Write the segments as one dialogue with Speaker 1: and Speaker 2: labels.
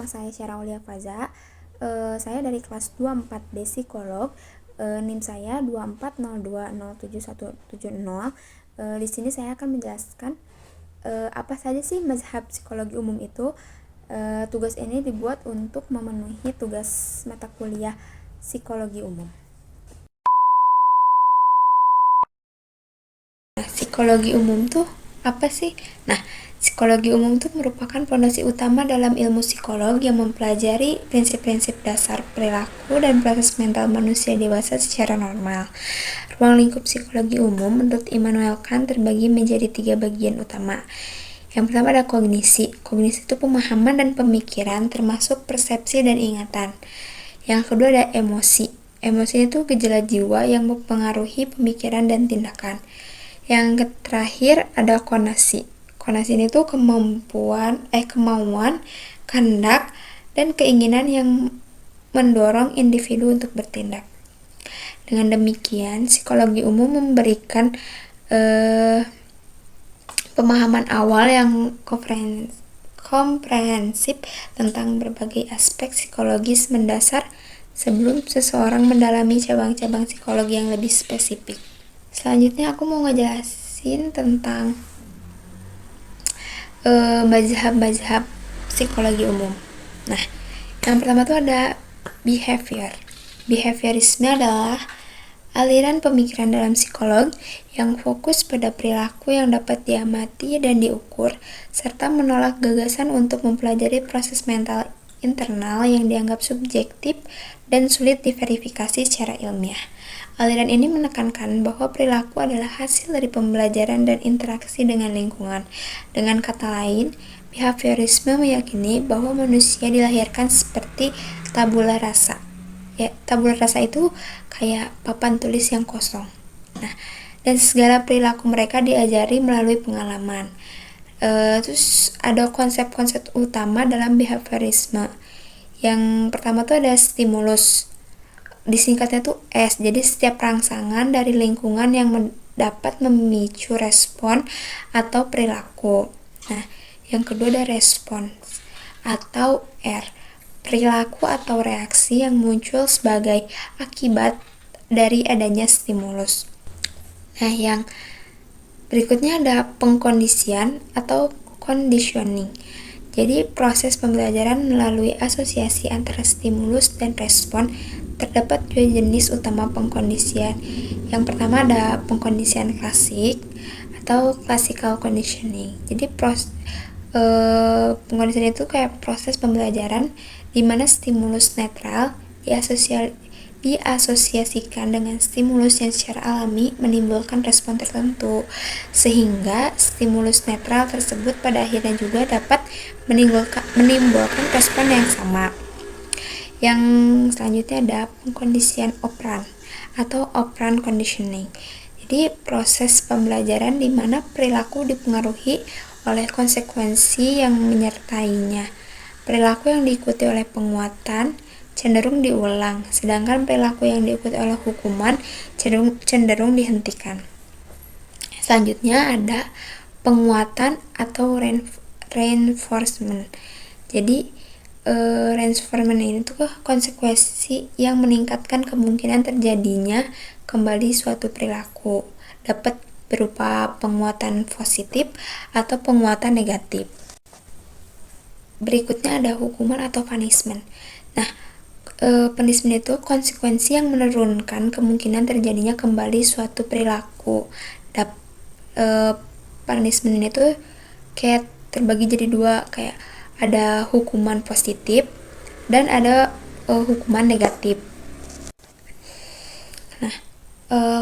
Speaker 1: saya Syara Aulia Faza. Saya dari kelas 24B Psikolog. NIM saya 2402077170. Di sini saya akan menjelaskan apa saja sih mazhab psikologi umum itu. Tugas ini dibuat untuk memenuhi tugas mata kuliah psikologi umum. Psikologi umum tuh apa sih? Psikologi umum itu merupakan fondasi utama dalam ilmu psikolog yang mempelajari prinsip-prinsip dasar perilaku dan proses mental manusia dewasa secara normal. Ruang lingkup psikologi umum menurut Immanuel Kant terbagi menjadi 3 bagian utama. Yang pertama ada kognisi. Kognisi itu pemahaman dan pemikiran termasuk persepsi dan ingatan. Yang kedua ada emosi. Emosi itu gejala jiwa yang mempengaruhi pemikiran dan tindakan. Yang terakhir ada konasi. Konasi ini tuh kemauan, kehendak, dan keinginan yang mendorong individu untuk bertindak. Dengan demikian, psikologi umum memberikan pemahaman awal yang komprehensif tentang berbagai aspek psikologis mendasar sebelum seseorang mendalami cabang-cabang psikologi yang lebih spesifik. Selanjutnya aku mau ngejelasin tentang mazhab-mazhab psikologi umum. Yang pertama tuh ada behavior. Behaviorisme adalah aliran pemikiran dalam psikolog yang fokus pada perilaku yang dapat diamati dan diukur, serta menolak gagasan untuk mempelajari proses mental internal yang dianggap subjektif dan sulit diverifikasi secara ilmiah. Aliran ini menekankan bahwa perilaku adalah hasil dari pembelajaran dan interaksi dengan lingkungan. Dengan kata lain, behaviorisme meyakini bahwa manusia dilahirkan seperti tabula rasa. Tabula rasa itu kayak papan tulis yang kosong. Dan segala perilaku mereka diajari melalui pengalaman. Terus ada konsep-konsep utama dalam behaviorisme. Yang pertama tuh ada stimulus. Disingkatnya tuh S. Jadi setiap rangsangan dari lingkungan yang dapat memicu respon atau perilaku. Yang kedua ada respons atau R. Perilaku atau reaksi yang muncul sebagai akibat dari adanya stimulus. Yang berikutnya ada pengkondisian atau conditioning. Jadi proses pembelajaran melalui asosiasi antara stimulus dan respon. Terdapat dua jenis utama pengkondisian. Yang pertama ada pengkondisian klasik atau classical conditioning. Jadi pengkondisian itu kayak proses pembelajaran di mana stimulus netral diasosiasikan dengan stimulus yang secara alami menimbulkan respon tertentu, sehingga stimulus netral tersebut pada akhirnya juga dapat menimbulkan respon yang sama. Yang selanjutnya ada pengkondisian operan atau operant conditioning. Jadi proses pembelajaran di mana perilaku dipengaruhi oleh konsekuensi yang menyertainya. Perilaku yang diikuti oleh penguatan cenderung diulang, sedangkan perilaku yang diikuti oleh hukuman cenderung dihentikan. Selanjutnya ada penguatan atau reinforcement. Jadi reinforcement ini tuh konsekuensi yang meningkatkan kemungkinan terjadinya kembali suatu perilaku, dapat berupa penguatan positif atau penguatan negatif. Berikutnya ada hukuman atau punishment. Punishment itu konsekuensi yang menurunkan kemungkinan terjadinya kembali suatu perilaku. Punishment ini tuh kayak terbagi jadi dua, kayak ada hukuman positif dan ada hukuman negatif.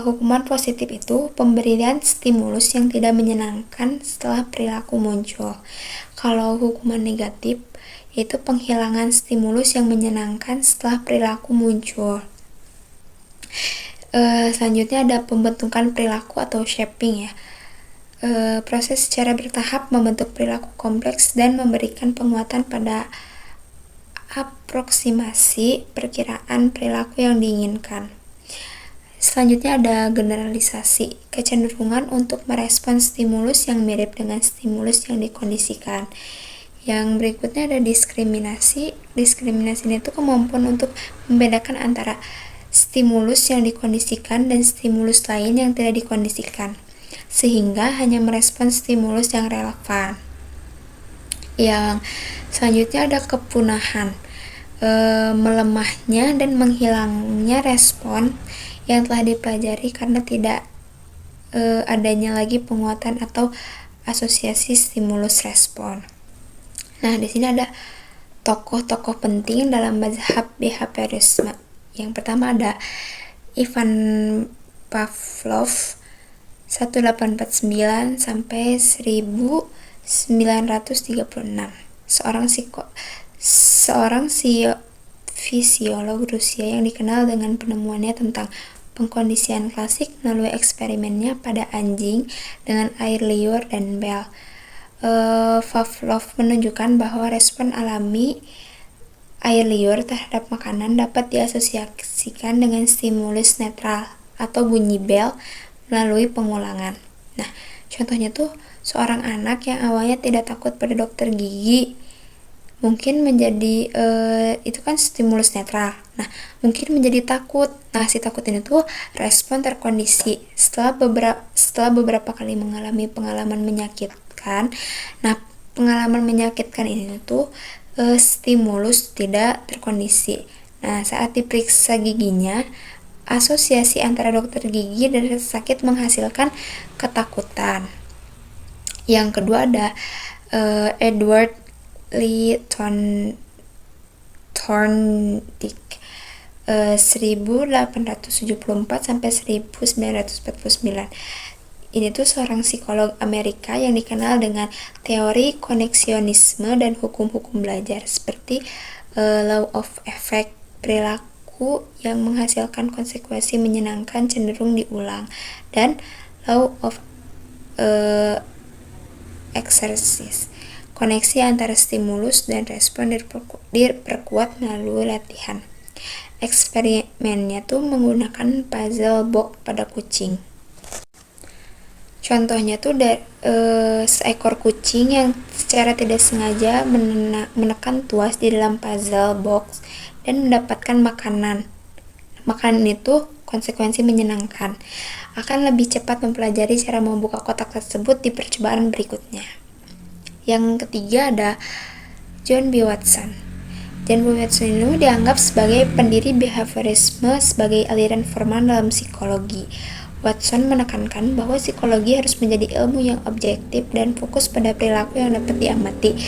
Speaker 1: Hukuman positif itu pemberian stimulus yang tidak menyenangkan setelah perilaku muncul. Kalau hukuman negatif yaitu penghilangan stimulus yang menyenangkan setelah perilaku muncul. Selanjutnya ada pembentukan perilaku atau shaping ya. Proses secara bertahap membentuk perilaku kompleks dan memberikan penguatan pada aproksimasi perkiraan perilaku yang diinginkan. Selanjutnya ada generalisasi, kecenderungan untuk merespons stimulus yang mirip dengan stimulus yang dikondisikan. Yang berikutnya ada diskriminasi. Diskriminasi itu kemampuan untuk membedakan antara stimulus yang dikondisikan dan stimulus lain yang tidak dikondisikan, sehingga hanya merespon stimulus yang relevan. Yang selanjutnya ada kepunahan, melemahnya dan menghilangnya respon yang telah dipelajari karena tidak adanya lagi penguatan atau asosiasi stimulus respon. Nah, di sini ada tokoh-tokoh penting dalam mazhab behaviorisme. Yang pertama ada Ivan Pavlov 1849 sampai 1936. Seorang fisiolog Rusia yang dikenal dengan penemuannya tentang pengkondisian klasik melalui eksperimennya pada anjing dengan air liur dan bel. Pavlov menunjukkan bahwa respon alami air liur terhadap makanan dapat diasosiasikan dengan stimulus netral atau bunyi bel melalui pengulangan. Nah, contohnya tuh seorang anak yang awalnya tidak takut pada dokter gigi mungkin menjadi itu kan stimulus netral. Nah, mungkin menjadi takut. Nah, si takut ini tuh respon terkondisi setelah beberapa kali mengalami pengalaman menyakitkan. Nah, pengalaman menyakitkan ini tuh stimulus tidak terkondisi. Nah, saat diperiksa giginya, asosiasi antara dokter gigi dan rasa sakit menghasilkan ketakutan. Yang kedua ada Edward Lee Thorndike 1874 sampai 1949. Ini tuh seorang psikolog Amerika yang dikenal dengan teori koneksionisme dan hukum-hukum belajar seperti law of effect, perilaku yang menghasilkan konsekuensi menyenangkan cenderung diulang, dan law of exercise, koneksi antara stimulus dan respon diperkuat melalui latihan. Eksperimennya tuh menggunakan puzzle box pada kucing. Contohnya tuh seekor kucing yang secara tidak sengaja menekan tuas di dalam puzzle box dan mendapatkan makanan. Makanan itu konsekuensi menyenangkan. Akan lebih cepat mempelajari cara membuka kotak tersebut di percobaan berikutnya. Yang ketiga ada John B. Watson. John B. Watson ini dianggap sebagai pendiri behaviorisme sebagai aliran formal dalam psikologi. Watson menekankan bahwa psikologi harus menjadi ilmu yang objektif dan fokus pada perilaku yang dapat diamati.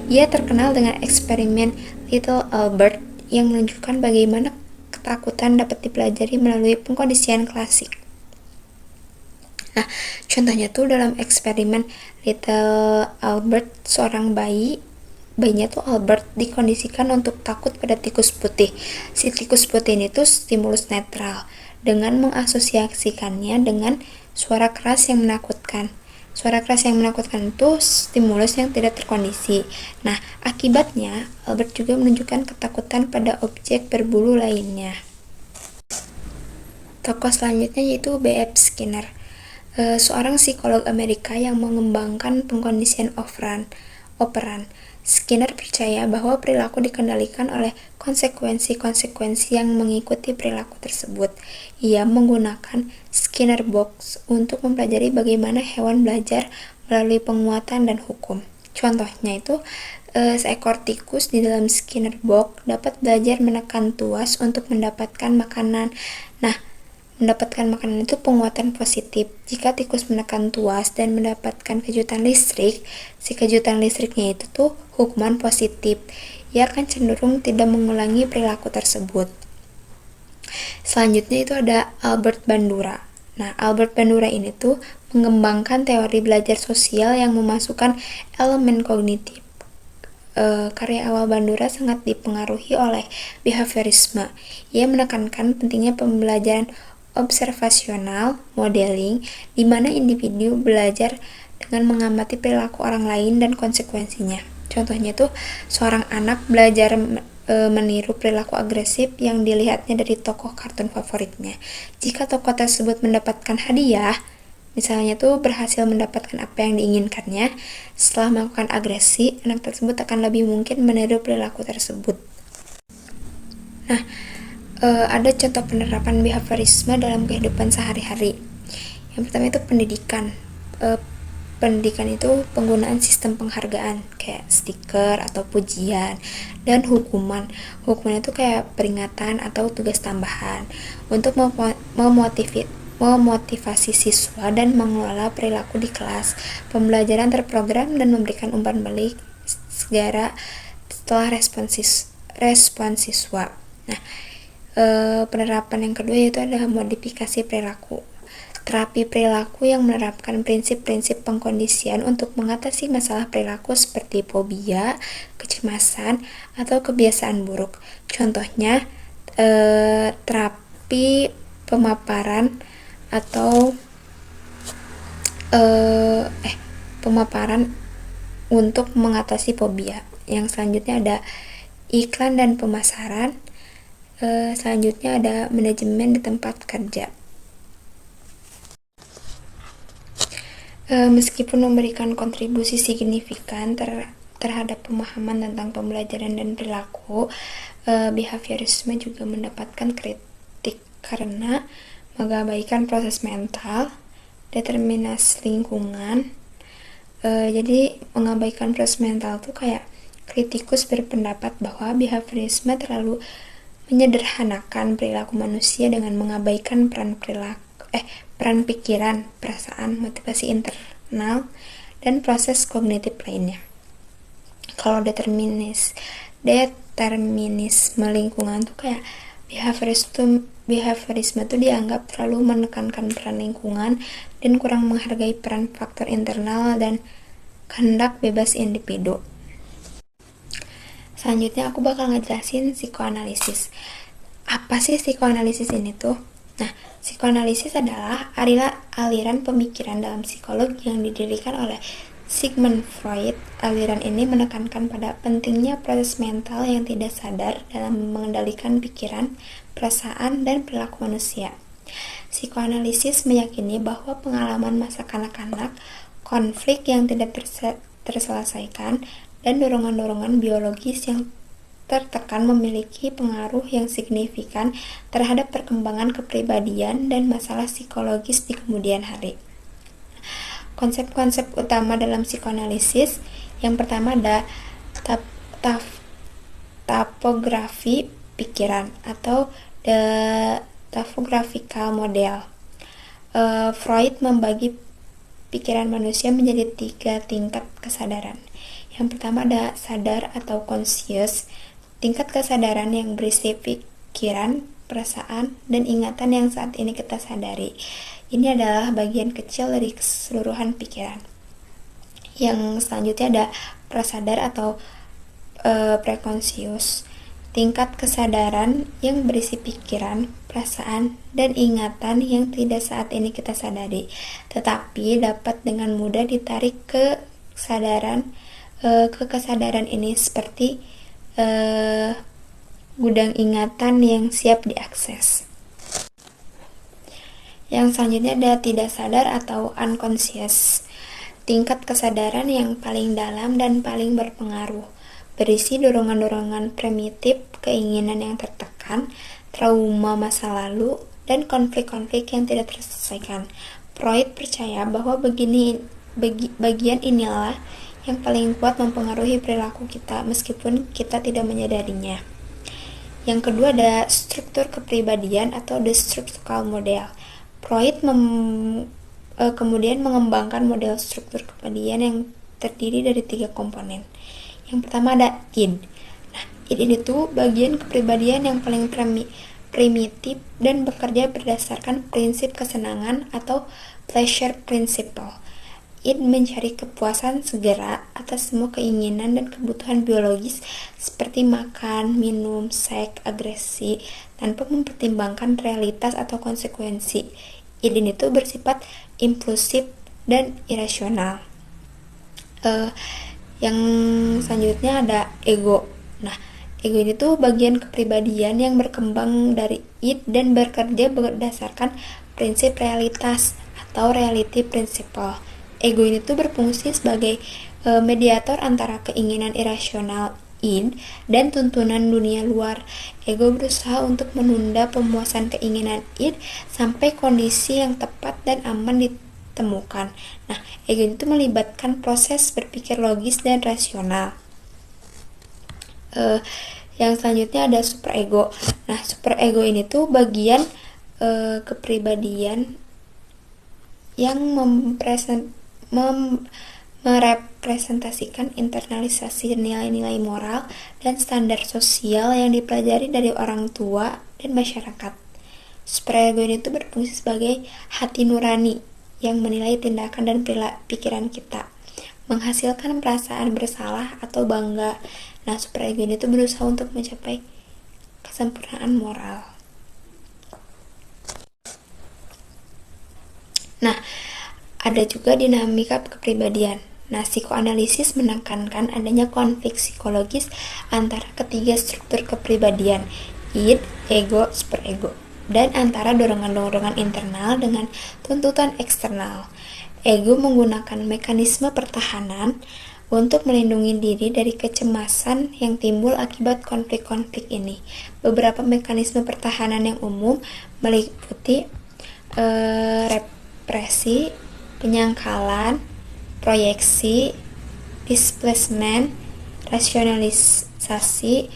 Speaker 1: Ia terkenal dengan eksperimen Little Albert yang menunjukkan bagaimana ketakutan dapat dipelajari melalui pengkondisian klasik. Nah, contohnya tuh dalam eksperimen Little Albert, seorang bayinya tuh Albert dikondisikan untuk takut pada tikus putih. Si tikus putih ini tuh stimulus netral dengan mengasosiasikannya dengan suara keras yang menakutkan. Suara keras yang menakutkan itu stimulus yang tidak terkondisi. Nah, akibatnya Albert juga menunjukkan ketakutan pada objek berbulu lainnya. Tokoh selanjutnya yaitu B.F. Skinner, seorang psikolog Amerika yang mengembangkan pengkondisian operan. Skinner percaya bahwa perilaku dikendalikan oleh konsekuensi-konsekuensi yang mengikuti perilaku tersebut. Ia menggunakan Skinner Box untuk mempelajari bagaimana hewan belajar melalui penguatan dan hukum. Contohnya itu, seekor tikus di dalam Skinner Box dapat belajar menekan tuas untuk mendapatkan makanan. Nah, mendapatkan makanan itu penguatan positif. Jika tikus menekan tuas dan mendapatkan kejutan listrik, si kejutan listriknya itu tuh hukuman positif. Ia akan cenderung tidak mengulangi perilaku tersebut. Selanjutnya itu ada Albert Bandura. Nah, Albert Bandura ini tuh mengembangkan teori belajar sosial yang memasukkan elemen kognitif. Karya awal Bandura sangat dipengaruhi oleh behaviorisme. Ia menekankan pentingnya pembelajaran observasional modeling, di mana individu belajar dengan mengamati perilaku orang lain dan konsekuensinya. Contohnya tuh seorang anak belajar meniru perilaku agresif yang dilihatnya dari tokoh kartun favoritnya. Jika tokoh tersebut mendapatkan hadiah, Misalnya tuh berhasil mendapatkan apa yang diinginkannya, setelah melakukan agresi, anak tersebut akan lebih mungkin meniru perilaku tersebut. Nah, ada contoh penerapan behaviorisme dalam kehidupan sehari-hari. Yang pertama itu pendidikan. Pendidikan itu penggunaan sistem penghargaan kayak stiker atau pujian, dan hukuman. Hukuman itu kayak peringatan atau tugas tambahan untuk memotivasi siswa dan mengelola perilaku di kelas. Pembelajaran terprogram dan memberikan umpan balik segera setelah respon siswa. Nah, penerapan yang kedua yaitu adalah modifikasi perilaku. Terapi perilaku yang menerapkan prinsip-prinsip pengkondisian untuk mengatasi masalah perilaku seperti fobia, kecemasan, atau kebiasaan buruk. Contohnya, terapi pemaparan atau pemaparan untuk mengatasi fobia. Yang selanjutnya ada iklan dan pemasaran. Selanjutnya ada manajemen di tempat kerja. Meskipun memberikan kontribusi signifikan terhadap pemahaman tentang pembelajaran dan perilaku, behaviorisme juga mendapatkan kritik karena mengabaikan proses mental, determinasi lingkungan. Jadi mengabaikan proses mental tuh kayak kritikus berpendapat bahwa behaviorisme terlalu menyederhanakan perilaku manusia dengan mengabaikan peran pikiran, perasaan, motivasi internal, dan proses kognitif lainnya. Kalau determinisme lingkungan tuh kayak behaviorisme tuh dianggap terlalu menekankan peran lingkungan dan kurang menghargai peran faktor internal dan kehendak bebas individu. Selanjutnya aku bakal ngejelasin psikoanalisis. Apa sih psikoanalisis ini tuh? Nah, psikoanalisis adalah aliran pemikiran dalam psikologi yang didirikan oleh Sigmund Freud. Aliran ini menekankan pada pentingnya proses mental yang tidak sadar dalam mengendalikan pikiran, perasaan, dan perilaku manusia. Psikoanalisis meyakini bahwa pengalaman masa kanak-kanak, konflik yang tidak terselesaikan, dan dorongan-dorongan biologis yang tertekan memiliki pengaruh yang signifikan terhadap perkembangan kepribadian dan masalah psikologis di kemudian hari. Konsep-konsep utama dalam psikoanalisis, yang pertama ada topografi pikiran atau the topographical model. Freud membagi pikiran manusia menjadi 3 tingkat kesadaran. Yang pertama ada sadar atau conscious, tingkat kesadaran yang berisi pikiran, perasaan, dan ingatan yang saat ini kita sadari. Ini adalah bagian kecil dari keseluruhan pikiran. Yang selanjutnya ada prasadar atau preconscious, tingkat kesadaran yang berisi pikiran, perasaan, dan ingatan yang tidak saat ini kita sadari, tetapi dapat dengan mudah ditarik ke kesadaran ini seperti gudang ingatan yang siap diakses. Yang selanjutnya ada tidak sadar atau unconscious, tingkat kesadaran yang paling dalam dan paling berpengaruh, berisi dorongan-dorongan primitif, keinginan yang tertekan, trauma masa lalu, dan konflik-konflik yang tidak terselesaikan. Freud percaya bahwa bagian inilah yang paling kuat mempengaruhi perilaku kita meskipun kita tidak menyadarinya. Yang kedua ada struktur kepribadian atau the structural model. Freud kemudian mengembangkan model struktur kepribadian yang terdiri dari 3 komponen. Yang pertama ada id. Nah, id itu bagian kepribadian yang paling primitif dan bekerja berdasarkan prinsip kesenangan atau pleasure principle. Id mencari kepuasan segera atas semua keinginan dan kebutuhan biologis seperti makan, minum, seks, agresi, tanpa mempertimbangkan realitas atau konsekuensi. Id ini tuh bersifat impulsif dan irasional. Yang selanjutnya ada ego. Nah, ego ini tuh bagian kepribadian yang berkembang dari id dan bekerja berdasarkan prinsip realitas atau reality principle. Ego ini tuh berfungsi sebagai mediator antara keinginan irasional id dan tuntunan dunia luar. Ego berusaha untuk menunda pemuasan keinginan id sampai kondisi yang tepat dan aman ditemukan. Nah, ego itu melibatkan proses berpikir logis dan rasional. Yang selanjutnya ada superego. Nah, superego ini tuh bagian kepribadian yang merepresentasikan internalisasi nilai-nilai moral dan standar sosial yang dipelajari dari orang tua dan masyarakat. Superego ini tuh berfungsi sebagai hati nurani yang menilai tindakan dan pikiran kita, menghasilkan perasaan bersalah atau bangga. Nah, superego ini tuh berusaha untuk mencapai kesempurnaan moral. Nah, ada juga dinamika kepribadian. Nah, psikoanalisis menekankan adanya konflik psikologis antara ketiga struktur kepribadian, id, ego, superego, dan antara dorongan-dorongan internal dengan tuntutan eksternal. Ego menggunakan mekanisme pertahanan untuk melindungi diri dari kecemasan yang timbul akibat konflik-konflik ini. Beberapa mekanisme pertahanan yang umum meliputi represi, penyangkalan, proyeksi, displacement, rasionalisasi,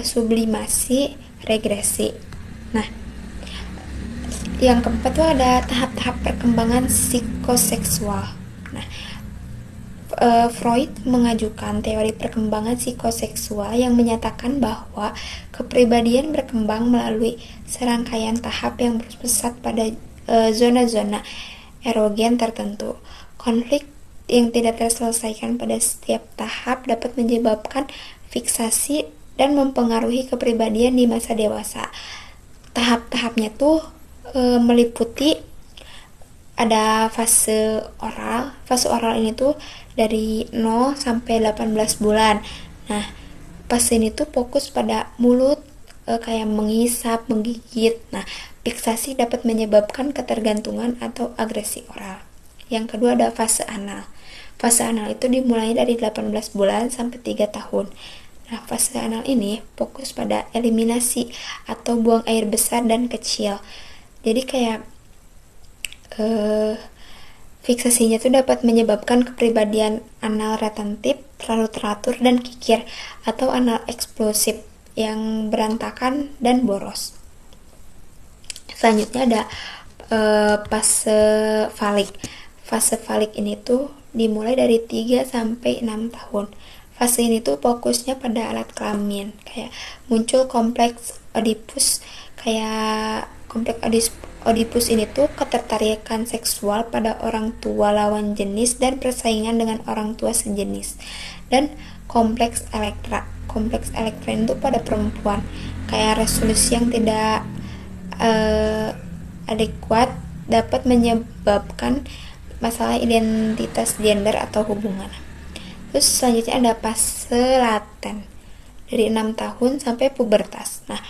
Speaker 1: sublimasi, regresi. Nah, yang keempat tuh ada tahap-tahap perkembangan psikoseksual. Nah, Freud mengajukan teori perkembangan psikoseksual yang menyatakan bahwa kepribadian berkembang melalui serangkaian tahap yang berpusat pada zona-zona erogen tertentu. Konflik yang tidak terselesaikan pada setiap tahap dapat menyebabkan fiksasi dan mempengaruhi kepribadian di masa dewasa. Tahap-tahapnya tuh meliputi ada fase oral. Fase oral ini tuh dari 0 sampai 18 bulan. Nah, fase ini tuh fokus pada mulut, kayak menghisap, menggigit. Nah, fiksasi dapat menyebabkan ketergantungan atau agresi oral. Yang kedua ada fase anal. Fase anal itu dimulai dari 18 bulan sampai 3 tahun. Nah, fase anal ini fokus pada eliminasi atau buang air besar dan kecil. Jadi kayak fiksasinya itu dapat menyebabkan kepribadian anal retentif, terlalu teratur dan kikir, atau anal eksplosif yang berantakan dan boros. Selanjutnya ada fase falik. Fase falik ini tuh dimulai dari 3 sampai 6 tahun. Fase ini tuh fokusnya pada alat kelamin, kayak muncul kompleks Oedipus. Kayak kompleks Oedipus ini tuh ketertarikan seksual pada orang tua lawan jenis dan persaingan dengan orang tua sejenis. Dan kompleks Elektra. Kompleks Elektra itu pada perempuan, kayak resolusi yang tidak adekuat dapat menyebabkan masalah identitas gender atau hubungan. Terus selanjutnya ada fase laten dari 6 tahun sampai pubertas. Nah,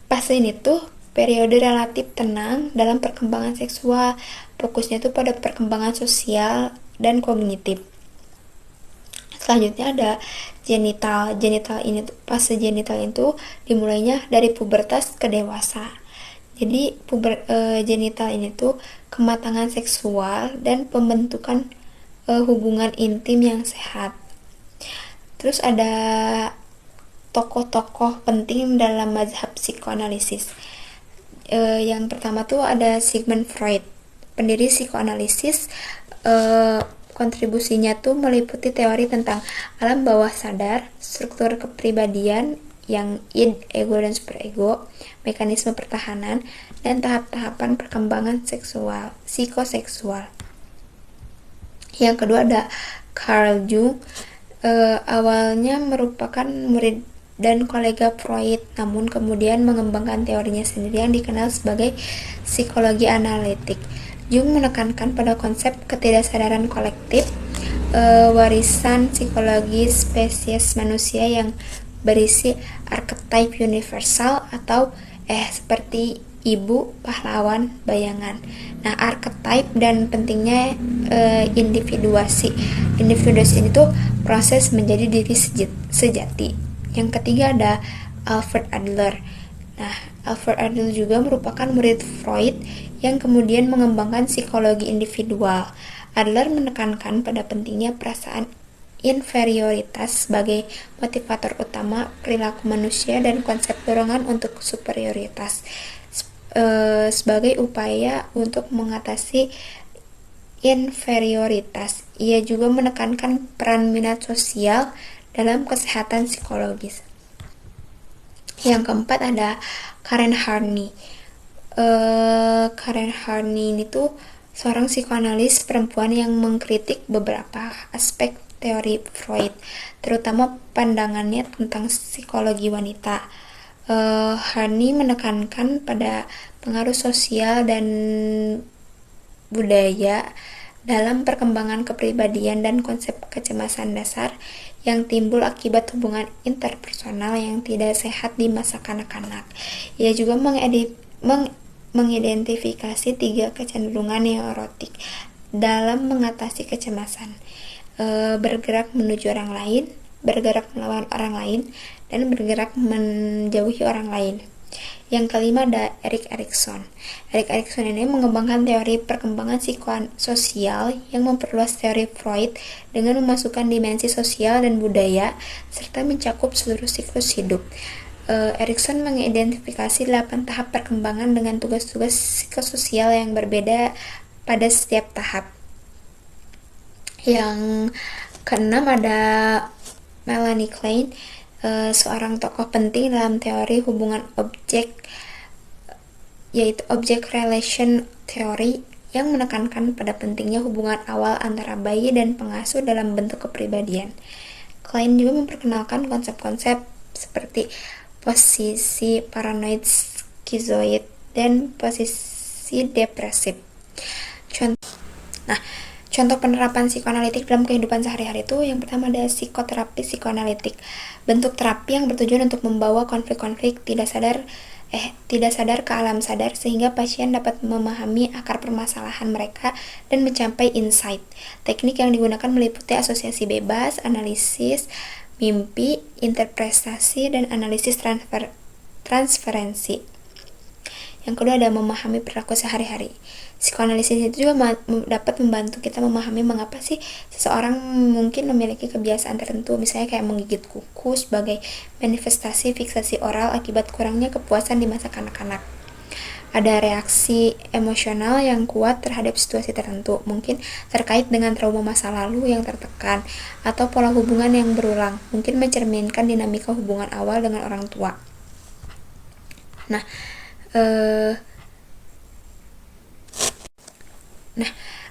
Speaker 1: fase ini tuh periode relatif tenang dalam perkembangan seksual. Fokusnya tuh pada perkembangan sosial dan kognitif. Selanjutnya ada genital. Fase genital itu dimulainya dari pubertas ke dewasa. Jadi genital ini tuh kematangan seksual dan pembentukan hubungan intim yang sehat. Terus ada tokoh-tokoh penting dalam mazhab psikoanalisis. Yang pertama tuh ada Sigmund Freud, pendiri psikoanalisis. Kontribusinya tuh meliputi teori tentang alam bawah sadar, struktur kepribadian yang id, ego, dan superego, mekanisme pertahanan, dan tahap-tahapan perkembangan psikoseksual. Yang kedua ada Carl Jung. Awalnya merupakan murid dan kolega Freud, namun kemudian mengembangkan teorinya sendiri yang dikenal sebagai psikologi analitik. Jung menekankan pada konsep ketidaksadaran kolektif, warisan psikologi spesies manusia yang berisi archetype universal atau seperti ibu, pahlawan, bayangan. Nah, archetype dan pentingnya individuasi. Individuasi itu proses menjadi diri sejati. Yang ketiga ada Alfred Adler. Nah, Alfred Adler juga merupakan murid Freud yang kemudian mengembangkan psikologi individual. Adler menekankan pada pentingnya perasaan inferioritas sebagai motivator utama perilaku manusia dan konsep dorongan untuk superioritas sebagai upaya untuk mengatasi inferioritas. Ia juga menekankan peran minat sosial dalam kesehatan psikologis. Yang keempat ada Karen Horney. Karen Horney ini tuh seorang psikoanalis perempuan yang mengkritik beberapa aspek teori Freud, terutama pandangannya tentang psikologi wanita. Horney menekankan pada pengaruh sosial dan budaya dalam perkembangan kepribadian dan konsep kecemasan dasar yang timbul akibat hubungan interpersonal yang tidak sehat di masa kanak-kanak. Ia juga mengidentifikasi 3 kecenderungan neurotik dalam mengatasi kecemasan: bergerak menuju orang lain, bergerak melawan orang lain, dan bergerak menjauhi orang lain. Yang kelima ada Erik Erikson. Erik Erikson ini mengembangkan teori perkembangan psikososial yang memperluas teori Freud dengan memasukkan dimensi sosial dan budaya serta mencakup seluruh siklus hidup. Erikson mengidentifikasi 8 tahap perkembangan dengan tugas-tugas psikososial yang berbeda pada setiap tahap. Yang keenam ada Melanie Klein, seorang tokoh penting dalam teori hubungan objek, yaitu object relation theory, yang menekankan pada pentingnya hubungan awal antara bayi dan pengasuh dalam bentuk kepribadian. Klein juga memperkenalkan konsep-konsep seperti posisi paranoid skizoid dan posisi depresif. Contoh penerapan psikoanalitik dalam kehidupan sehari-hari itu yang pertama ada psikoterapi psikoanalitik. Bentuk terapi yang bertujuan untuk membawa konflik-konflik tidak sadar ke alam sadar sehingga pasien dapat memahami akar permasalahan mereka dan mencapai insight. Teknik yang digunakan meliputi asosiasi bebas, analisis mimpi, interpretasi, dan analisis transferensi. Yang kedua ada memahami perilaku sehari-hari. Psikoanalisis itu juga dapat membantu kita memahami mengapa sih seseorang mungkin memiliki kebiasaan tertentu, misalnya kayak menggigit kuku sebagai manifestasi fiksasi oral akibat kurangnya kepuasan di masa kanak-kanak. Ada reaksi emosional yang kuat terhadap situasi tertentu, mungkin terkait dengan trauma masa lalu yang tertekan, atau pola hubungan yang berulang, mungkin mencerminkan dinamika hubungan awal dengan orang tua.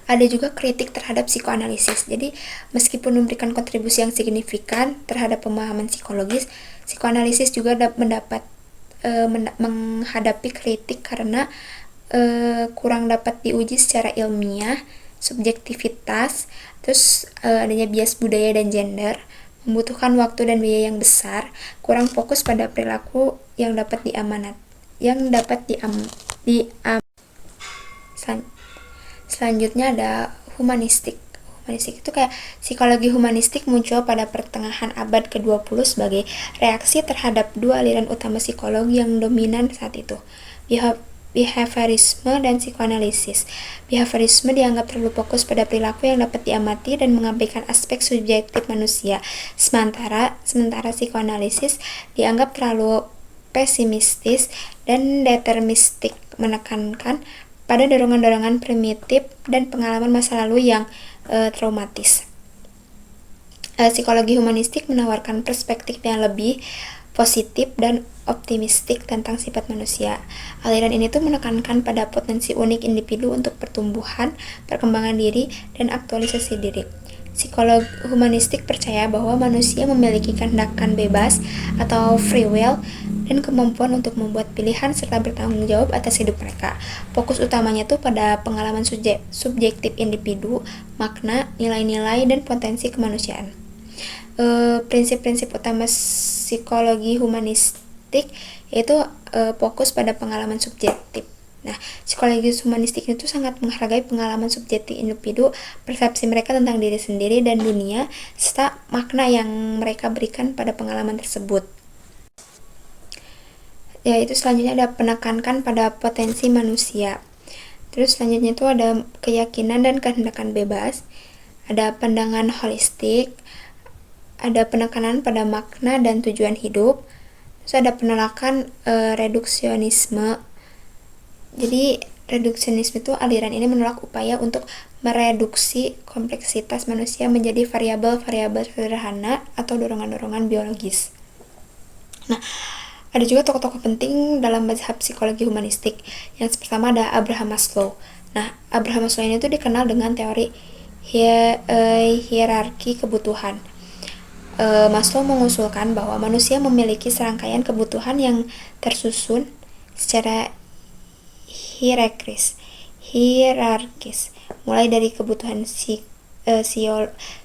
Speaker 1: Ada juga kritik terhadap psikoanalisis. Jadi, meskipun memberikan kontribusi yang signifikan terhadap pemahaman psikologis, psikoanalisis juga menghadapi kritik karena kurang dapat diuji secara ilmiah, subjektivitas, terus adanya bias budaya dan gender, membutuhkan waktu dan biaya yang besar, kurang fokus pada perilaku yang dapat Selanjutnya ada humanistik. Humanistik itu kayak psikologi humanistik muncul pada pertengahan abad ke-20 sebagai reaksi terhadap 2 aliran utama psikologi yang dominan saat itu, behaviorisme dan psikoanalisis. Behaviorisme dianggap terlalu fokus pada perilaku yang dapat diamati dan mengabaikan aspek subjektif manusia, sementara psikoanalisis dianggap terlalu pesimistis dan deterministik, menekankan pada dorongan-dorongan primitif dan pengalaman masa lalu yang traumatis. Psikologi humanistik menawarkan perspektif yang lebih positif dan optimistik tentang sifat manusia. Aliran ini tuh menekankan pada potensi unik individu untuk pertumbuhan, perkembangan diri, dan aktualisasi diri. Psikolog humanistik percaya bahwa manusia memiliki kehendakan bebas atau free will dan kemampuan untuk membuat pilihan serta bertanggung jawab atas hidup mereka. Fokus utamanya tuh pada pengalaman subjektif individu, makna, nilai-nilai, dan potensi kemanusiaan. Prinsip-prinsip utama psikologi humanistik humanistik yaitu fokus pada pengalaman subjektif. Nah, psikologi humanistik itu sangat menghargai pengalaman subjektif individu, persepsi mereka tentang diri sendiri dan dunia, serta makna yang mereka berikan pada pengalaman tersebut. Yaitu selanjutnya ada penekankan pada potensi manusia. Terus selanjutnya itu ada keyakinan dan kehendakan bebas, ada pandangan holistik, ada penekanan pada makna dan tujuan hidup, terus ada penolakan reduksionisme. Jadi reduksionisme itu aliran ini menolak upaya untuk mereduksi kompleksitas manusia menjadi variabel-variabel sederhana atau dorongan-dorongan biologis. Nah, ada juga tokoh-tokoh penting dalam mazhab psikologi humanistik. Yang pertama ada Abraham Maslow. Nah, Abraham Maslow ini tuh dikenal dengan teori hierarki kebutuhan. Maslow mengusulkan bahwa manusia memiliki serangkaian kebutuhan yang tersusun secara hierarkis, mulai dari kebutuhan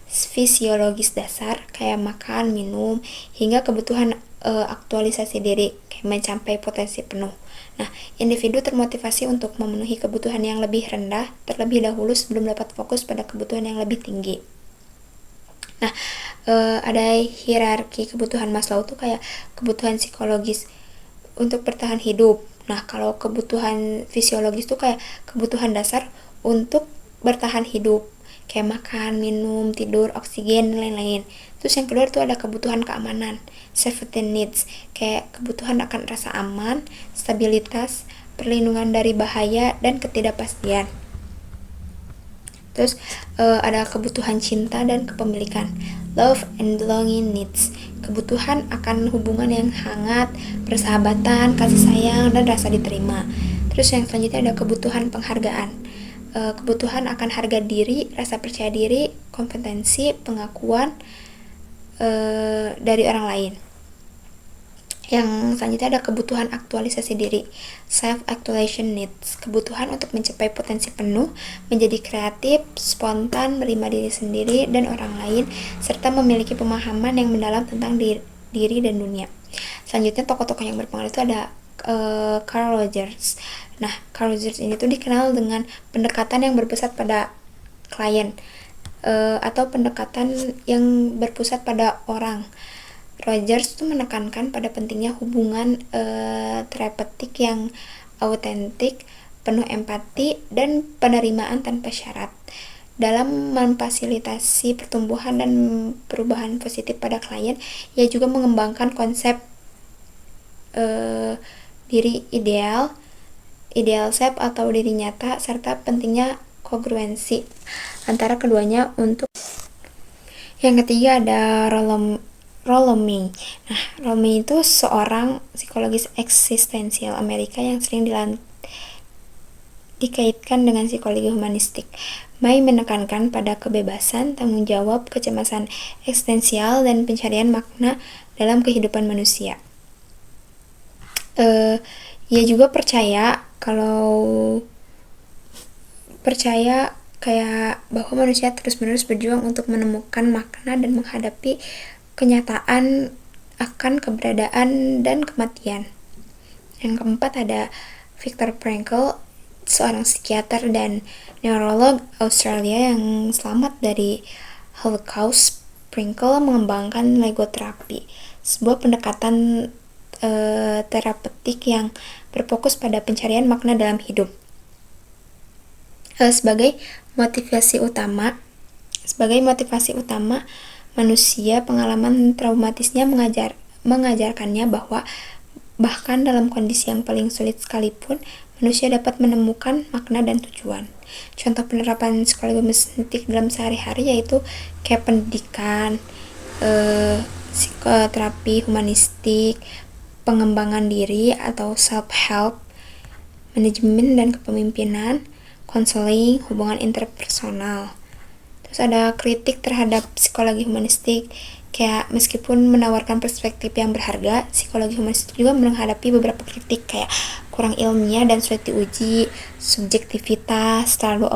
Speaker 1: fisiologis dasar kayak makan, minum, hingga kebutuhan aktualisasi diri kayak mencapai potensi penuh. Nah, individu termotivasi untuk memenuhi kebutuhan yang lebih rendah terlebih dahulu sebelum dapat fokus pada kebutuhan yang lebih tinggi. Nah, ada hierarki kebutuhan Maslow tuh kayak kebutuhan psikologis untuk bertahan hidup. Nah, kalau kebutuhan fisiologis tuh kayak kebutuhan dasar untuk bertahan hidup, kayak makan, minum, tidur, oksigen, dan lain-lain. Terus yang kedua tuh ada kebutuhan keamanan, safety needs, kayak kebutuhan akan rasa aman, stabilitas, perlindungan dari bahaya, dan ketidakpastian. Terus ada kebutuhan cinta dan kepemilikan, love and belonging needs, kebutuhan akan hubungan yang hangat, persahabatan, kasih sayang, dan rasa diterima. Terus yang selanjutnya ada kebutuhan penghargaan, kebutuhan akan harga diri, rasa percaya diri, kompetensi, pengakuan dari orang lain. Yang selanjutnya ada kebutuhan aktualisasi diri, self-actualization needs, kebutuhan untuk mencapai potensi penuh, menjadi kreatif, spontan, menerima diri sendiri dan orang lain, serta memiliki pemahaman yang mendalam tentang diri dan dunia. Selanjutnya tokoh-tokoh yang berpengaruh itu ada Carl Rogers. Nah, Carl Rogers ini tuh dikenal dengan pendekatan yang berpusat pada klien atau pendekatan yang berpusat pada orang. Rogers tuh menekankan pada pentingnya hubungan terapeutik yang autentik, penuh empati, dan penerimaan tanpa syarat dalam memfasilitasi pertumbuhan dan perubahan positif pada klien. Ia juga mengembangkan konsep diri ideal self atau diri nyata, serta pentingnya kongruensi antara keduanya untuk. Yang ketiga ada Rollo May. Nah, Rollo May itu seorang psikologis eksistensial Amerika yang sering dikaitkan dengan psikologi humanistik. May menekankan pada kebebasan, tanggung jawab, kecemasan eksistensial, dan pencarian makna dalam kehidupan manusia. Ia juga percaya kayak bahwa manusia terus-menerus berjuang untuk menemukan makna dan menghadapi kenyataan akan keberadaan dan kematian. Yang keempat ada Viktor Frankl, seorang psikiater dan neurolog Australia yang selamat dari Holocaust. Frankl mengembangkan logoterapi, sebuah pendekatan terapeutik yang berfokus pada pencarian makna dalam hidup. Sebagai motivasi utama manusia, pengalaman traumatisnya mengajarkannya bahwa bahkan dalam kondisi yang paling sulit sekalipun, manusia dapat menemukan makna dan tujuan. Contoh penerapan psikologi humanistik dalam sehari-hari yaitu kayak pendidikan, psikoterapi humanistik, pengembangan diri atau self-help, manajemen dan kepemimpinan, konseling, hubungan interpersonal. Terus ada kritik terhadap psikologi humanistik, kayak meskipun menawarkan perspektif yang berharga, psikologi humanistik juga menghadapi beberapa kritik kayak kurang ilmiah dan sulit diuji, subjektivitas, terlalu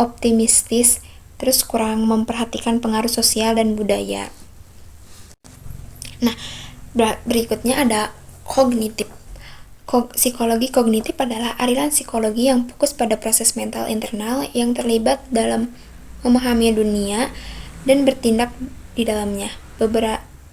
Speaker 1: optimistis, terus kurang memperhatikan pengaruh sosial dan budaya. Nah, Berikutnya ada kognitif. Psikologi kognitif adalah aliran psikologi yang fokus pada proses mental internal yang terlibat dalam memahami dunia dan bertindak di dalamnya.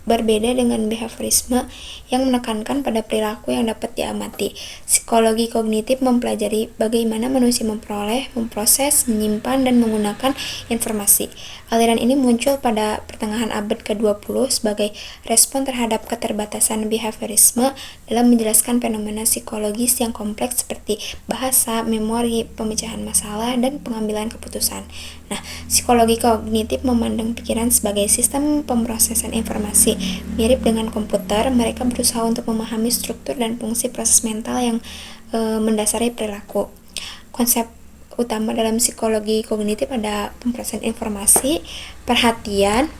Speaker 1: Berbeda dengan behaviorisme yang menekankan pada perilaku yang dapat diamati. Psikologi kognitif mempelajari bagaimana manusia memperoleh, memproses, menyimpan, dan menggunakan informasi. Aliran ini muncul pada pertengahan abad ke-20 sebagai respon terhadap keterbatasan behaviorisme dalam menjelaskan fenomena psikologis yang kompleks seperti bahasa, memori, pemecahan masalah, dan pengambilan keputusan. Nah, psikologi kognitif memandang pikiran sebagai sistem pemrosesan informasi. Mirip dengan komputer, mereka berusaha untuk memahami struktur dan fungsi proses mental yang mendasari perilaku. Konsep utama dalam psikologi kognitif ada pemrosesan informasi, perhatian,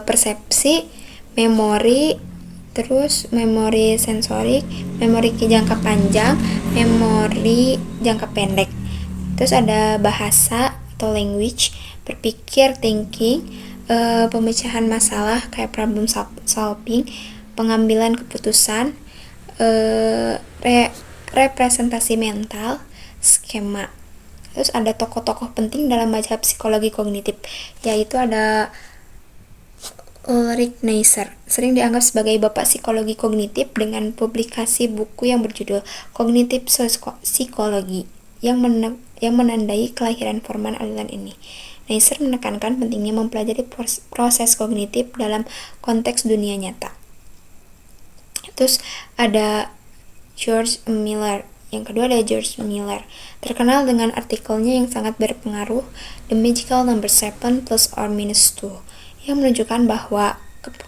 Speaker 1: persepsi, memori, terus memori sensorik, memori jangka panjang, memori jangka pendek. Terus ada bahasa atau language, berpikir thinking, pemecahan masalah kayak problem solving, pengambilan keputusan, representasi mental, skema. Terus ada tokoh-tokoh penting dalam mazhab psikologi kognitif, yaitu ada Ulrich Neisser, sering dianggap sebagai bapak psikologi kognitif dengan publikasi buku yang berjudul Kognitif Psikologi yang menandai kelahiran formal aliran ini. Neisser menekankan pentingnya mempelajari proses kognitif dalam konteks dunia nyata. Terus ada George Miller. Yang kedua ada George Miller, terkenal dengan artikelnya yang sangat berpengaruh, The Magical Number 7 plus or minus 2, yang menunjukkan bahwa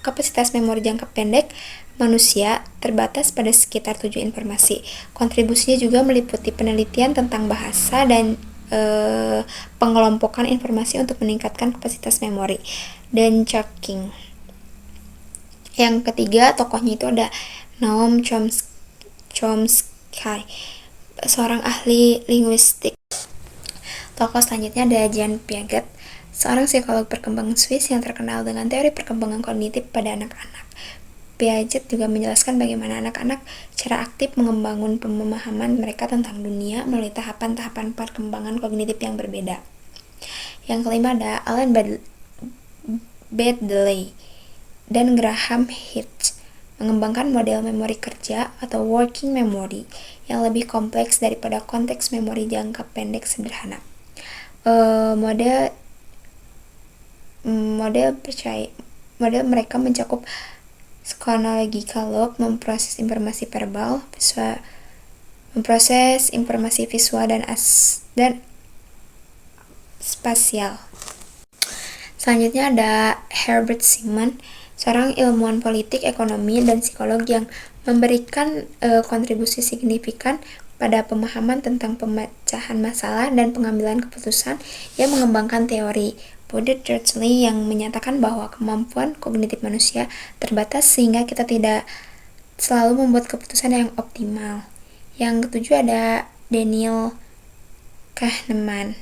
Speaker 1: kapasitas memori jangka pendek manusia terbatas pada sekitar 7 informasi. Kontribusinya juga meliputi penelitian tentang bahasa dan pengelompokan informasi untuk meningkatkan kapasitas memori dan checking. Yang ketiga tokohnya itu ada Noam Chomsky, seorang ahli linguistik. Tokoh selanjutnya ada Jean Piaget, seorang psikolog perkembangan Swiss yang terkenal dengan teori perkembangan kognitif pada anak-anak. Piaget juga menjelaskan bagaimana anak-anak secara aktif mengembangkan pemahaman mereka tentang dunia melalui tahapan-tahapan perkembangan kognitif yang berbeda. Yang kelima ada Alan Baddeley dan Graham Hirsch, mengembangkan model memori kerja atau working memory yang lebih kompleks daripada konteks memori jangka pendek sederhana. Model mereka mencakup chronological loop, memproses informasi verbal, memproses informasi visual dan spasial. Selanjutnya ada Herbert Simon, seorang ilmuwan politik, ekonomi, dan psikolog yang memberikan kontribusi signifikan pada pemahaman tentang pemecahan masalah dan pengambilan keputusan. Ia mengembangkan teori Bode-Dudley yang menyatakan bahwa kemampuan kognitif manusia terbatas sehingga kita tidak selalu membuat keputusan yang optimal. Yang ketujuh ada Daniel Kahneman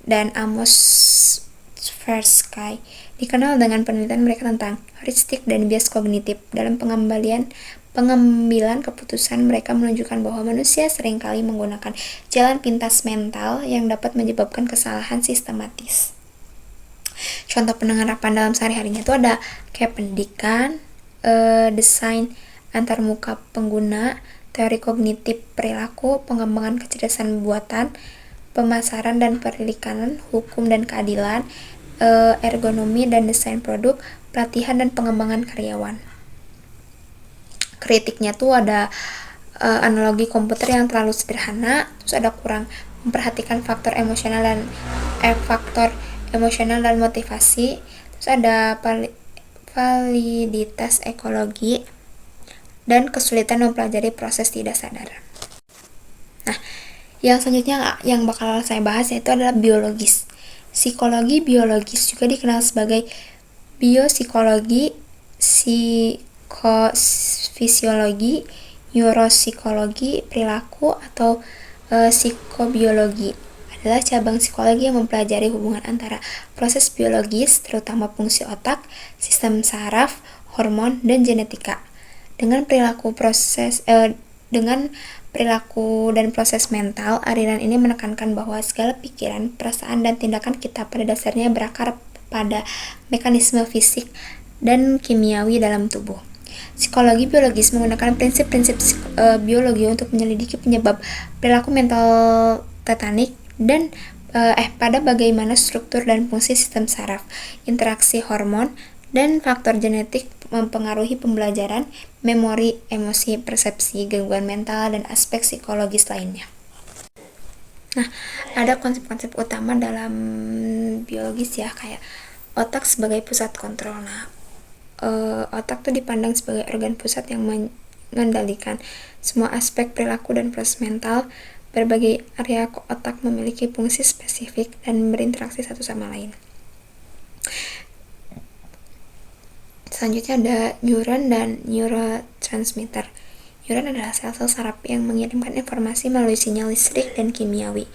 Speaker 1: dan Amos Tversky, dikenal dengan penelitian mereka tentang heuristik dan bias kognitif. Dalam pengambilan keputusan, mereka menunjukkan bahwa manusia seringkali menggunakan jalan pintas mental yang dapat menyebabkan kesalahan sistematis. Contoh penerapan dalam sehari-harinya itu ada kayak pendidikan, desain antarmuka pengguna, teori kognitif perilaku, pengembangan kecerdasan buatan, pemasaran dan perikanan, hukum dan keadilan, ergonomi dan desain produk, pelatihan dan pengembangan karyawan. Kritiknya tuh ada analogi komputer yang terlalu sederhana, terus ada kurang memperhatikan faktor emosional dan motivasi, terus ada validitas ekologi dan kesulitan mempelajari proses tidak sadar. Nah, yang selanjutnya yang bakal saya bahas yaitu adalah biologis. Psikologi biologis juga dikenal sebagai biopsikologi, psikofisiologi, neuropsikologi, perilaku, atau psikobiologi. Adalah cabang psikologi yang mempelajari hubungan antara proses biologis, terutama fungsi otak, sistem saraf, hormon, dan genetika. Dengan perilaku dan proses mental, aliran ini menekankan bahwa segala pikiran, perasaan, dan tindakan kita pada dasarnya berakar pada mekanisme fisik dan kimiawi dalam tubuh. Psikologi biologis menggunakan prinsip-prinsip biologi untuk menyelidiki penyebab perilaku mental tetanik dan pada bagaimana struktur dan fungsi sistem saraf, interaksi hormon, dan faktor genetik mempengaruhi pembelajaran, memori, emosi, persepsi, gangguan mental, dan aspek psikologis lainnya. Nah, ada konsep-konsep utama dalam biologis ya, kayak otak sebagai pusat kontrol. Nah, otak tuh dipandang sebagai organ pusat yang mengendalikan semua aspek perilaku dan proses mental. Berbagai area otak memiliki fungsi spesifik dan berinteraksi satu sama lain. Selanjutnya ada neuron dan neurotransmitter. Neuron adalah sel-sel saraf yang mengirimkan informasi melalui sinyal listrik dan kimiawi.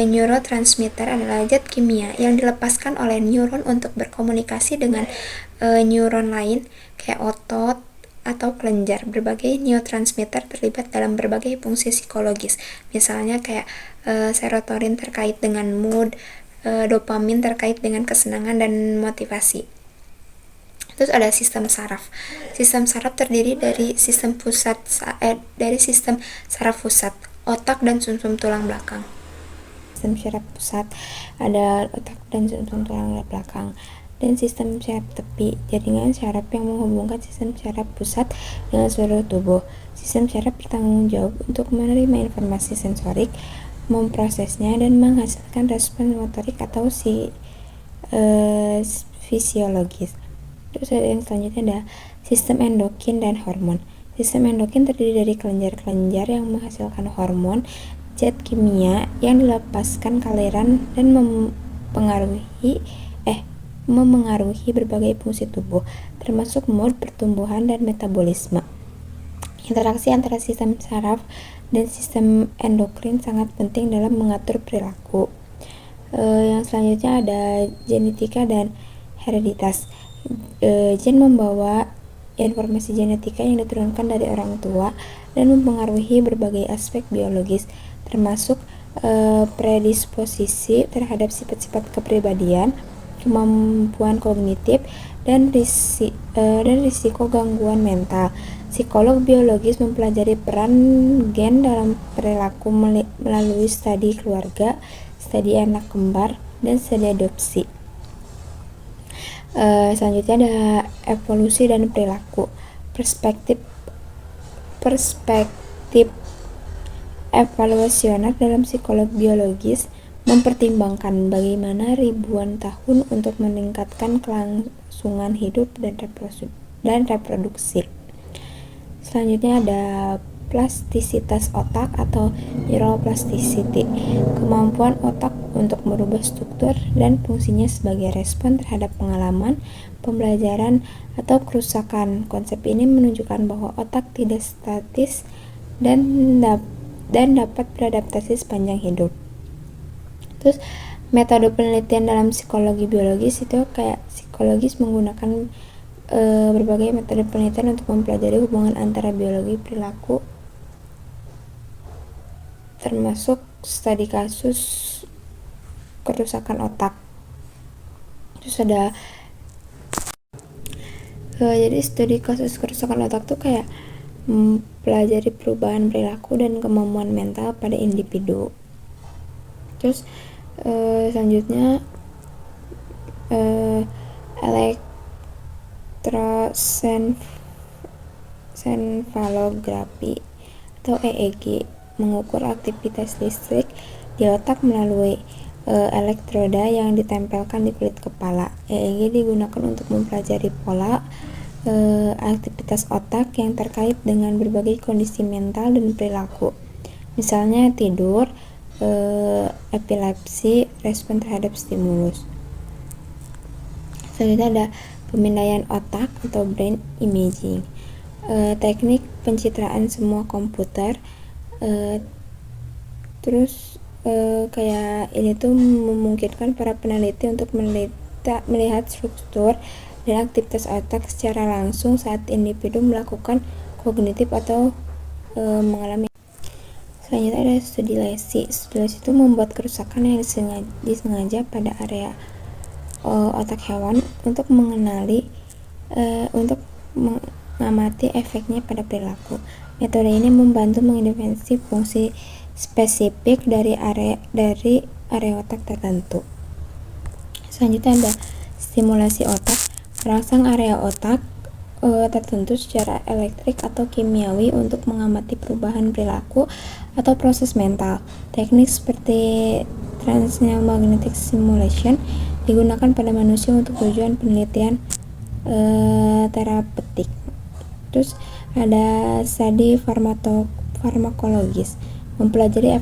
Speaker 1: Neurotransmitter adalah zat kimia yang dilepaskan oleh neuron untuk berkomunikasi dengan neuron lain, kayak otot atau kelenjar. Berbagai neurotransmitter terlibat dalam berbagai fungsi psikologis, misalnya kayak serotonin terkait dengan mood, dopamin terkait dengan kesenangan dan motivasi. Terus ada sistem saraf. Sistem saraf terdiri dari sistem saraf pusat, otak dan sumsum tulang belakang. Sistem saraf pusat ada otak dan sumsum tulang belakang, dan sistem saraf tepi, jaringan saraf yang menghubungkan sistem saraf pusat dengan seluruh tubuh. Sistem saraf bertanggung jawab untuk menerima informasi sensorik, memprosesnya, dan menghasilkan respons motorik atau fisiologis. Terus yang selanjutnya ada sistem endokrin dan hormon. Sistem endokrin terdiri dari kelenjar-kelenjar yang menghasilkan hormon, zat kimia yang dilepaskan ke aliran dan memengaruhi berbagai fungsi tubuh, termasuk mood, pertumbuhan, dan metabolisme. Interaksi antara sistem saraf dan sistem endokrin sangat penting dalam mengatur perilaku. Yang selanjutnya ada genetika dan hereditas. Gen membawa informasi genetika yang diturunkan dari orang tua dan mempengaruhi berbagai aspek biologis, termasuk predisposisi terhadap sifat-sifat kepribadian, kemampuan kognitif, dan risiko gangguan mental. Psikolog biologis mempelajari peran gen dalam perilaku melalui studi keluarga, studi anak kembar, dan studi adopsi. Selanjutnya ada evolusi dan perilaku. Perspektif evolusioner dalam psikologi biologis mempertimbangkan bagaimana ribuan tahun untuk meningkatkan kelangsungan hidup dan reproduksi. Selanjutnya ada plastisitas otak atau neuroplasticity, kemampuan otak untuk merubah struktur dan fungsinya sebagai respon terhadap pengalaman, pembelajaran, atau kerusakan. Konsep ini menunjukkan bahwa otak tidak statis dan dapat beradaptasi sepanjang hidup. Terus metode penelitian dalam psikologi biologis itu kayak psikologis menggunakan berbagai metode penelitian untuk mempelajari hubungan antara biologi perilaku, termasuk studi kasus kerusakan otak. Terus ada jadi studi kasus kerusakan otak tuh kayak mempelajari perubahan perilaku dan kemampuan mental pada individu. Terus selanjutnya elektrosenfalografi atau EEG mengukur aktivitas listrik di otak melalui elektroda yang ditempelkan di kulit kepala. EEG digunakan untuk mempelajari pola aktivitas otak yang terkait dengan berbagai kondisi mental dan perilaku, misalnya tidur, epilepsi, respon terhadap stimulus. Selanjutnya ada pemindaian otak atau brain imaging, teknik pencitraan semua komputer. Terus kayak ini tuh memungkinkan para peneliti untuk melihat struktur dan aktivitas otak secara langsung saat individu melakukan kognitif atau mengalami. Selanjutnya ada studi lesi. Studi lesi itu membuat kerusakan yang disengaja pada area otak hewan untuk mengamati efeknya pada perilaku. Metode ini membantu mengidentifikasi fungsi spesifik dari area otak tertentu. Selanjutnya ada stimulasi otak. Merangsang area otak tertentu secara elektrik atau kimiawi untuk mengamati perubahan perilaku atau proses mental. Teknik seperti transcranial magnetic stimulation digunakan pada manusia untuk tujuan penelitian terapeutik. Terus ada studi farmakologis, mempelajari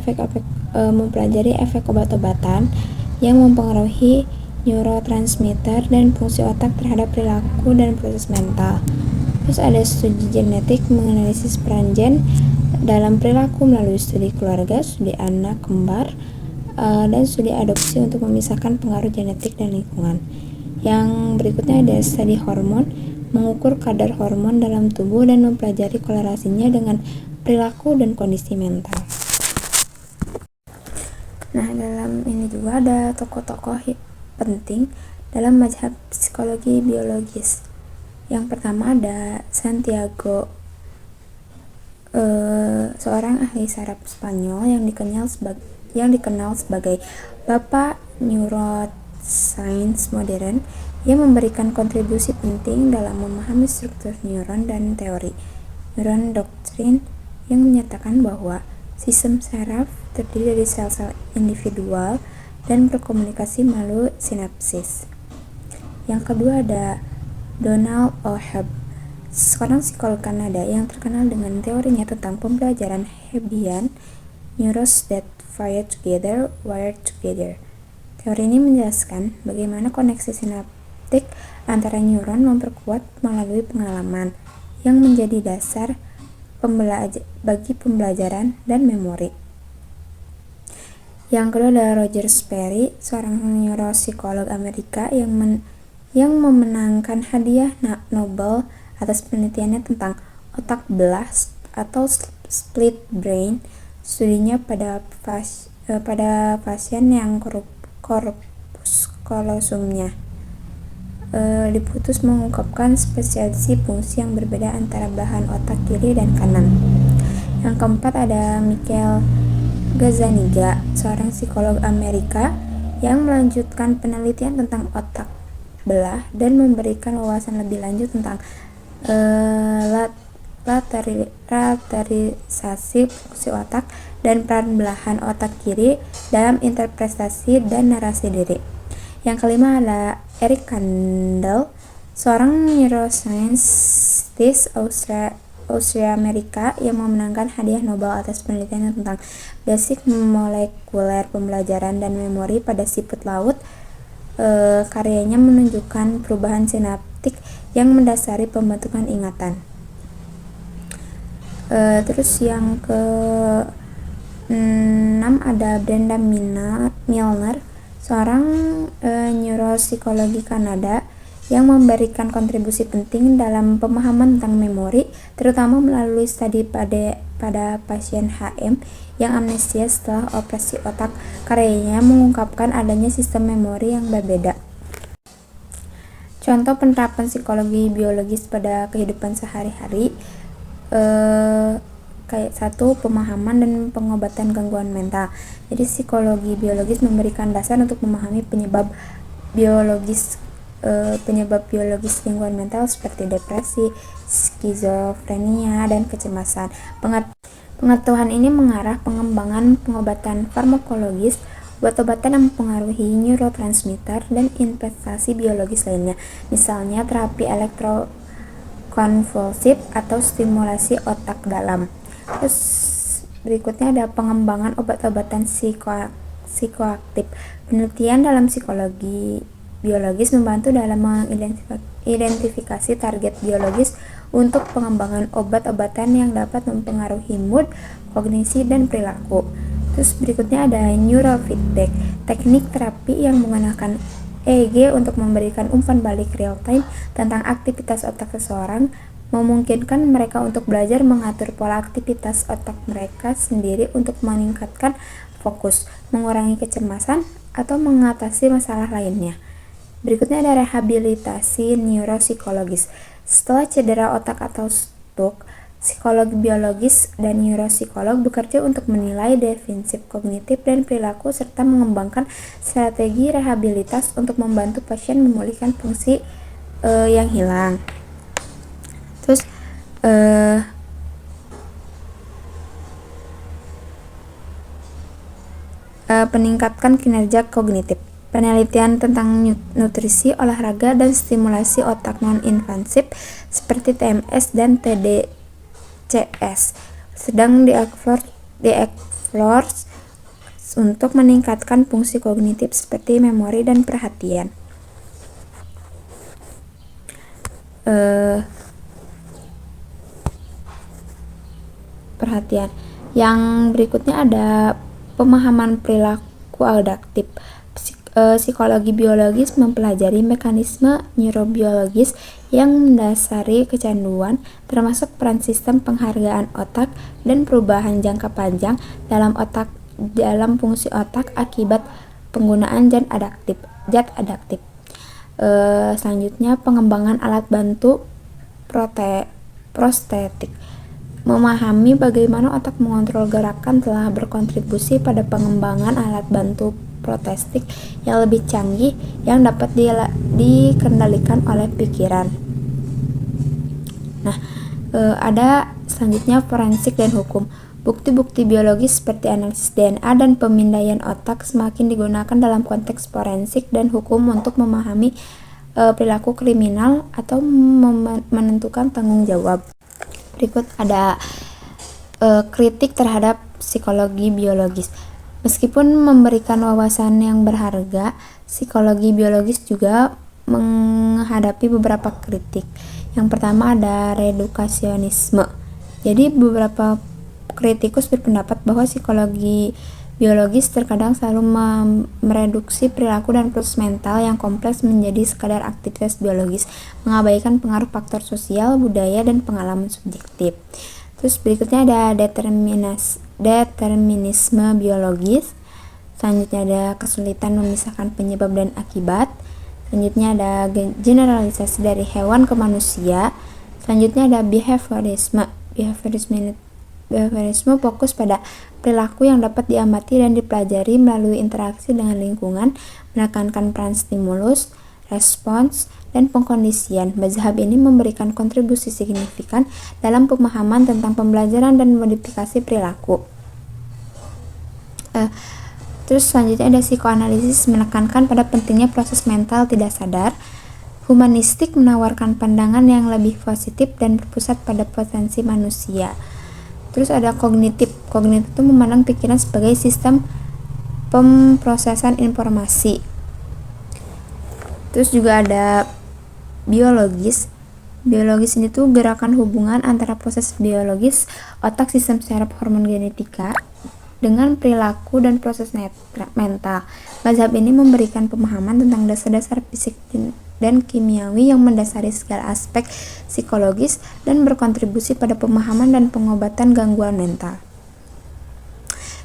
Speaker 1: efek obat-obatan yang mempengaruhi neurotransmitter dan fungsi otak terhadap perilaku dan proses mental. Terus ada studi genetik menganalisis peran gen dalam perilaku melalui studi keluarga, studi anak kembar, dan studi adopsi untuk memisahkan pengaruh genetik dan lingkungan. Yang berikutnya ada studi hormon, mengukur kadar hormon dalam tubuh dan mempelajari korelasinya dengan perilaku dan kondisi mental. Nah, dalam ini juga ada tokoh-tokoh penting dalam mazhab psikologi biologis. Yang pertama ada Santiago, seorang ahli saraf Spanyol yang dikenal sebagai Bapak Neuroscience modern, yang memberikan kontribusi penting dalam memahami struktur neuron dan teori neuron doktrin yang menyatakan bahwa sistem saraf terdiri dari sel-sel individual dan berkomunikasi melalui sinapsis. Yang kedua ada Donald O. Hebb, seorang psikolog Kanada yang terkenal dengan teorinya tentang pembelajaran Hebbian, neurons that fire together, wire together. Teori ini menjelaskan bagaimana koneksi sinaptik antara neuron memperkuat melalui pengalaman yang menjadi dasar bagi pembelajaran dan memori. Yang kedua adalah Roger Sperry, seorang neuropsikolog Amerika yang memenangkan hadiah Nobel atas penelitiannya tentang otak belah atau split brain. Studinya pada pasien yang corpus callosumnya diputus mengungkapkan spesialisasi fungsi yang berbeda antara belahan otak kiri dan kanan. Yang keempat ada Michael Gazzaniga, seorang psikolog Amerika yang melanjutkan penelitian tentang otak belah dan memberikan wawasan lebih lanjut tentang lateralisasi fungsi otak dan peran belahan otak kiri dalam interpretasi dan narasi diri. Yang kelima ada Eric Kandel, seorang neuroscientist Austria Amerika yang memenangkan hadiah Nobel atas penelitiannya tentang basic molekuler pembelajaran dan memori pada siput laut. Karyanya menunjukkan perubahan sinaptik yang mendasari pembentukan ingatan. Terus yang ke-6 ada Brenda Milner, seorang neuropsikologi Kanada yang memberikan kontribusi penting dalam pemahaman tentang memori, terutama melalui studi pada pasien HM yang amnesia setelah operasi otak. Karyanya mengungkapkan adanya sistem memori yang berbeda. Contoh penerapan psikologi biologis pada kehidupan sehari-hari, kayak satu, pemahaman dan pengobatan gangguan mental. Jadi psikologi biologis memberikan dasar untuk memahami penyebab biologis gangguan mental seperti depresi, skizofrenia, dan kecemasan. Pengetahuan ini mengarah pengembangan pengobatan farmakologis, obat-obatan yang mempengaruhi neurotransmitter, dan investasi biologis lainnya, misalnya terapi elektrokonvulsif atau stimulasi otak dalam. Terus berikutnya ada pengembangan obat-obatan psikoaktif. Penelitian dalam psikologi biologis membantu dalam mengidentifikasi target biologis untuk pengembangan obat-obatan yang dapat mempengaruhi mood, kognisi, dan perilaku. Terus berikutnya ada neurofeedback, teknik terapi yang menggunakan EEG untuk memberikan umpan balik real-time tentang aktivitas otak seseorang, memungkinkan mereka untuk belajar mengatur pola aktivitas otak mereka sendiri untuk meningkatkan fokus, mengurangi kecemasan, atau mengatasi masalah lainnya. Berikutnya ada rehabilitasi neuropsikologis. Setelah cedera otak atau stroke, psikolog biologis dan neuropsikolog bekerja untuk menilai definisi kognitif dan perilaku serta mengembangkan strategi rehabilitas untuk membantu pasien memulihkan fungsi yang hilang. Terus peningkatkan kinerja kognitif. Penelitian tentang nutrisi, olahraga, dan stimulasi otak non-invasif seperti TMS dan TDCS sedang dieksplor untuk meningkatkan fungsi kognitif seperti memori dan perhatian. Yang berikutnya ada pemahaman perilaku adaptif. Psikologi biologis mempelajari mekanisme neurobiologis yang mendasari kecanduan, termasuk peran sistem penghargaan otak dan perubahan jangka panjang dalam fungsi otak akibat penggunaan zat adaptif. Selanjutnya pengembangan alat bantu prostetik. Memahami bagaimana otak mengontrol gerakan telah berkontribusi pada pengembangan alat bantu prostetik yang lebih canggih yang dapat dikendalikan oleh pikiran. Ada selanjutnya forensik dan hukum. Bukti-bukti biologis seperti analisis DNA dan pemindaian otak semakin digunakan dalam konteks forensik dan hukum untuk memahami perilaku kriminal atau menentukan tanggung jawab. Berikut ada kritik terhadap psikologi biologis. Meskipun memberikan wawasan yang berharga, psikologi biologis juga menghadapi beberapa kritik. Yang pertama ada redukasionisme. Jadi beberapa kritikus berpendapat bahwa psikologi biologis terkadang selalu mereduksi perilaku dan proses mental yang kompleks menjadi sekadar aktivitas biologis, mengabaikan pengaruh faktor sosial, budaya, dan pengalaman subjektif. Terus berikutnya ada determinisme biologis. Selanjutnya ada kesulitan memisahkan penyebab dan akibat. Selanjutnya ada generalisasi dari hewan ke manusia. Selanjutnya ada behaviorisme. Behaviorisme fokus pada perilaku yang dapat diamati dan dipelajari melalui interaksi dengan lingkungan, menekankan peran stimulus, respons, dan pengkondisian. Mazhab ini memberikan kontribusi signifikan dalam pemahaman tentang pembelajaran dan modifikasi perilaku. Terus selanjutnya ada psikoanalisis, menekankan pada pentingnya proses mental tidak sadar. Humanistik menawarkan pandangan yang lebih positif dan berpusat pada potensi manusia. Terus ada kognitif. Kognitif itu memandang pikiran sebagai sistem pemrosesan informasi. Terus juga ada biologis. Biologis ini tuh gerakan hubungan antara proses biologis, otak, sistem saraf, hormon, genetika dengan perilaku dan proses mental. Mazhab ini memberikan pemahaman tentang dasar-dasar fisik dan kimiawi yang mendasari segala aspek psikologis dan berkontribusi pada pemahaman dan pengobatan gangguan mental.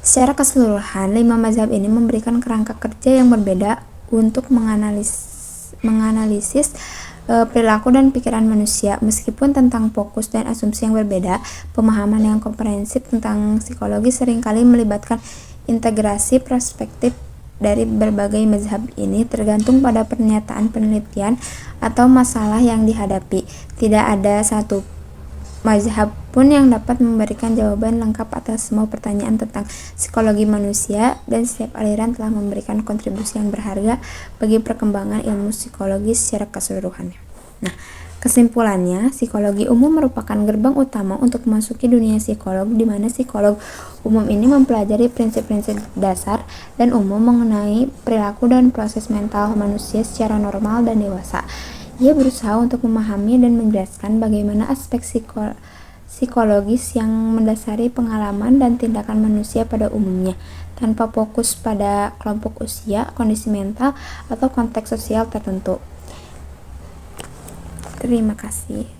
Speaker 1: Secara keseluruhan, 5 mazhab ini memberikan kerangka kerja yang berbeda untuk menganalisis perilaku dan pikiran manusia. Meskipun tentang fokus dan asumsi yang berbeda, pemahaman yang komprehensif tentang psikologi seringkali melibatkan integrasi perspektif dari berbagai mazhab ini tergantung pada pernyataan penelitian atau masalah yang dihadapi. Tidak ada satu mazhab pun yang dapat memberikan jawaban lengkap atas semua pertanyaan tentang psikologi manusia, dan setiap aliran telah memberikan kontribusi yang berharga bagi perkembangan ilmu psikologi secara keseluruhannya. Kesimpulannya, psikologi umum merupakan gerbang utama untuk memasuki dunia psikolog, di mana psikolog umum ini mempelajari prinsip-prinsip dasar dan umum mengenai perilaku dan proses mental manusia secara normal dan dewasa. Ia berusaha untuk memahami dan menjelaskan bagaimana aspek psikologis yang mendasari pengalaman dan tindakan manusia pada umumnya, tanpa fokus pada kelompok usia, kondisi mental, atau konteks sosial tertentu. Terima kasih.